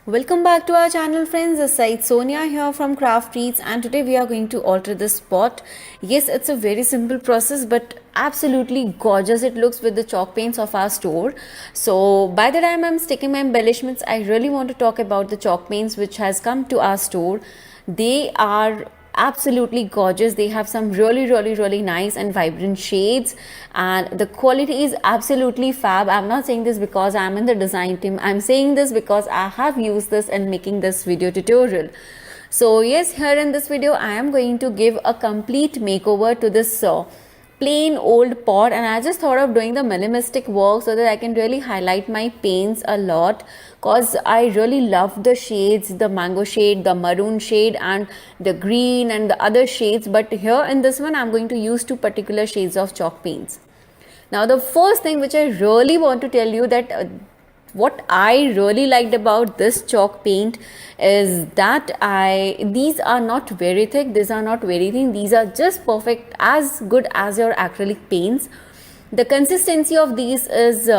Welcome back to our channel, friends. This side Sonia here from Craft Treats, and today we are going to alter this pot. Yes, it's a very simple process but absolutely gorgeous it looks with the chalk paints of our store. So by the time I'm sticking my embellishments, I really want to talk about the chalk paints which has come to our store. They are absolutely gorgeous. They have some really nice and vibrant shades, and the quality is absolutely fab. I'm not saying this because I'm in the design team, I'm saying this because I have used this in making this video tutorial. So yes, here in this video I am going to give a complete makeover to this plain old pot, and I just thought of doing the minimalistic work so that I can really highlight my paints a lot, cause I really love the shades, the mango shade, the maroon shade, and the green and the other shades. But here in this one I'm going to use two particular shades of chalk paints. Now the first thing which I really want to tell you that what I really liked about this chalk paint is that these are not very thick, these are not very thin, these are just perfect, as good as your acrylic paints. The consistency of these is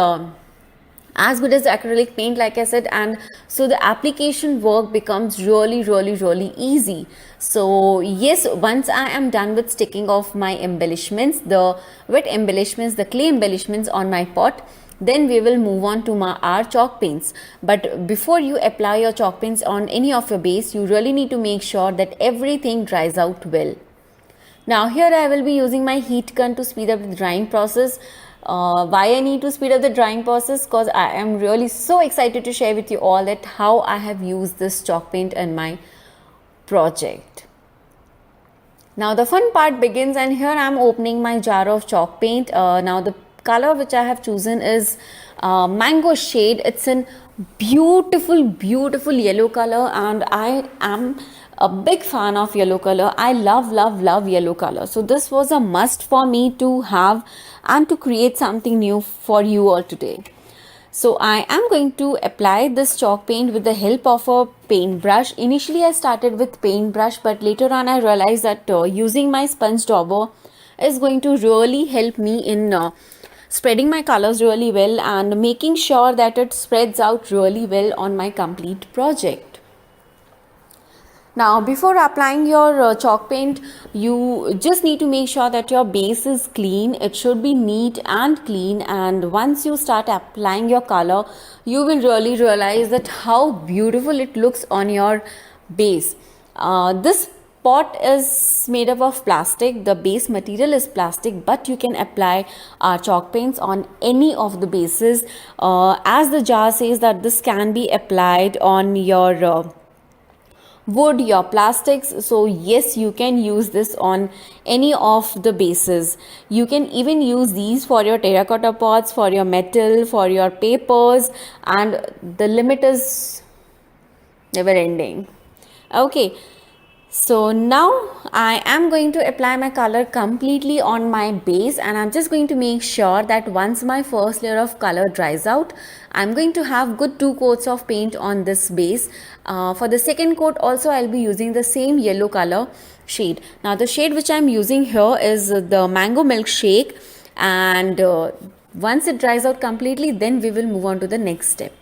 as good as acrylic paint, like I said, and so the application work becomes really easy. So yes, once I am done with sticking off my embellishments, the wet embellishments, the clay embellishments on my pot, then we will move on to our chalk paints. But before you apply your chalk paints on any of your base, you really need to make sure that everything dries out well. Now here I will be using my heat gun to speed up the drying process. Why I need to speed up the drying process? Because I am really so excited to share with you all that how I have used this chalk paint in my project. Now the fun part begins, and here I am opening my jar of chalk paint. Now the color which I have chosen is mango shade. It's an beautiful yellow color, and I am a big fan of yellow color. I love yellow color. So this was a must for me to have and to create something new for you all today. So I am going to apply this chalk paint with the help of a paintbrush. Initially I started with paintbrush, but later on I realized that using my sponge dauber is going to really help me in spreading my colors really well and making sure that it spreads out really well on my complete project. Now before applying your chalk paint, you just need to make sure that your base is clean. It should be neat and clean, and once you start applying your color, you will really realize that how beautiful it looks on your base. This pot is made up of plastic. The base material is plastic, but you can apply chalk paints on any of the bases. As the jar says that this can be applied on your wood, your plastics. So yes, you can use this on any of the bases. You can even use these for your terracotta pots, for your metal, for your papers, and the limit is never ending. Okay, so now I am going to apply my color completely on my base, and I'm just going to make sure that once my first layer of color dries out, I'm going to have good 2 coats of paint on this base. For the second coat also I'll be using the same yellow color shade. Now the shade which I'm using here is the mango milkshake, and once it dries out completely, then we will move on to the next step.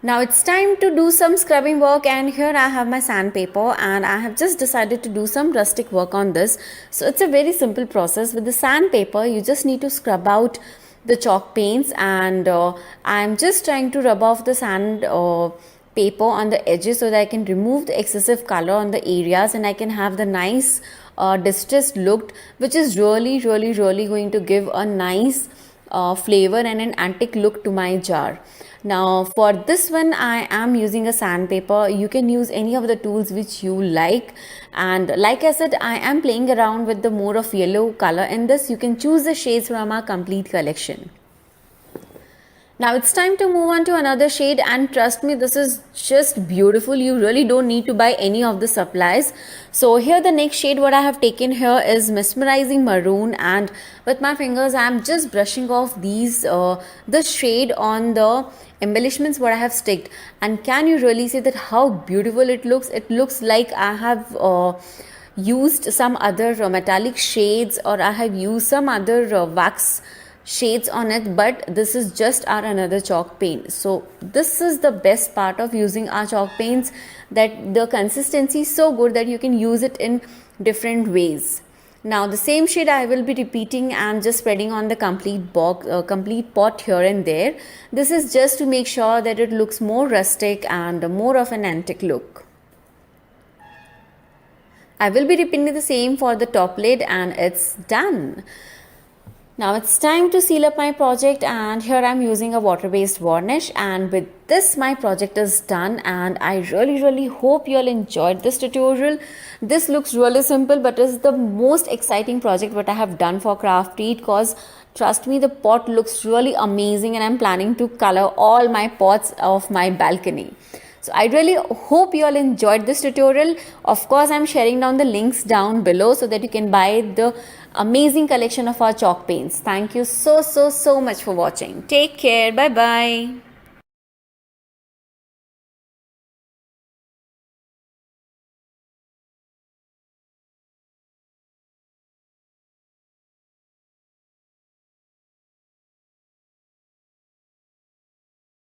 Now it's time to do some scrubbing work, and here I have my sandpaper and I have just decided to do some rustic work on this. So it's a very simple process. With the sandpaper you just need to scrub out the chalk paints, and I'm just trying to rub off the sand paper on the edges so that I can remove the excessive color on the areas and I can have the nice distressed look, which is really going to give a nice flavor and an antique look to my jar. Now for this one I am using a sandpaper. You can use any of the tools which you like, and like I said, I am playing around with the more of yellow color in this. You can choose the shades from our complete collection. Now it's time to move on to another shade, and trust me, this is just beautiful. You really don't need to buy any of the supplies. So here the next shade what I have taken here is Mesmerizing Maroon, and with my fingers I am just brushing off these the shade on the embellishments what I have sticked. And can you really see that how beautiful it looks? It looks like I have used some other metallic shades, or I have used some other wax shades on it, but this is just our another chalk paint. So this is the best part of using our chalk paints, that the consistency is so good that you can use it in different ways. Now the same shade I will be repeating and just spreading on the complete box, complete pot here and there. This is just to make sure that it looks more rustic and more of an antique look. I will be repeating the same for the top lid, and it's done. Now it's time to seal up my project, and here I'm using a water-based varnish, and with this my project is done, and I really hope you all enjoyed this tutorial. This looks really simple, but is the most exciting project what I have done for Craftread, cause trust me, the pot looks really amazing and I'm planning to color all my pots of my balcony. So I really hope you all enjoyed this tutorial. Of course, I'm sharing down the links down below so that you can buy the amazing collection of our chalk paints. Thank you so much for watching. Take care. Bye bye.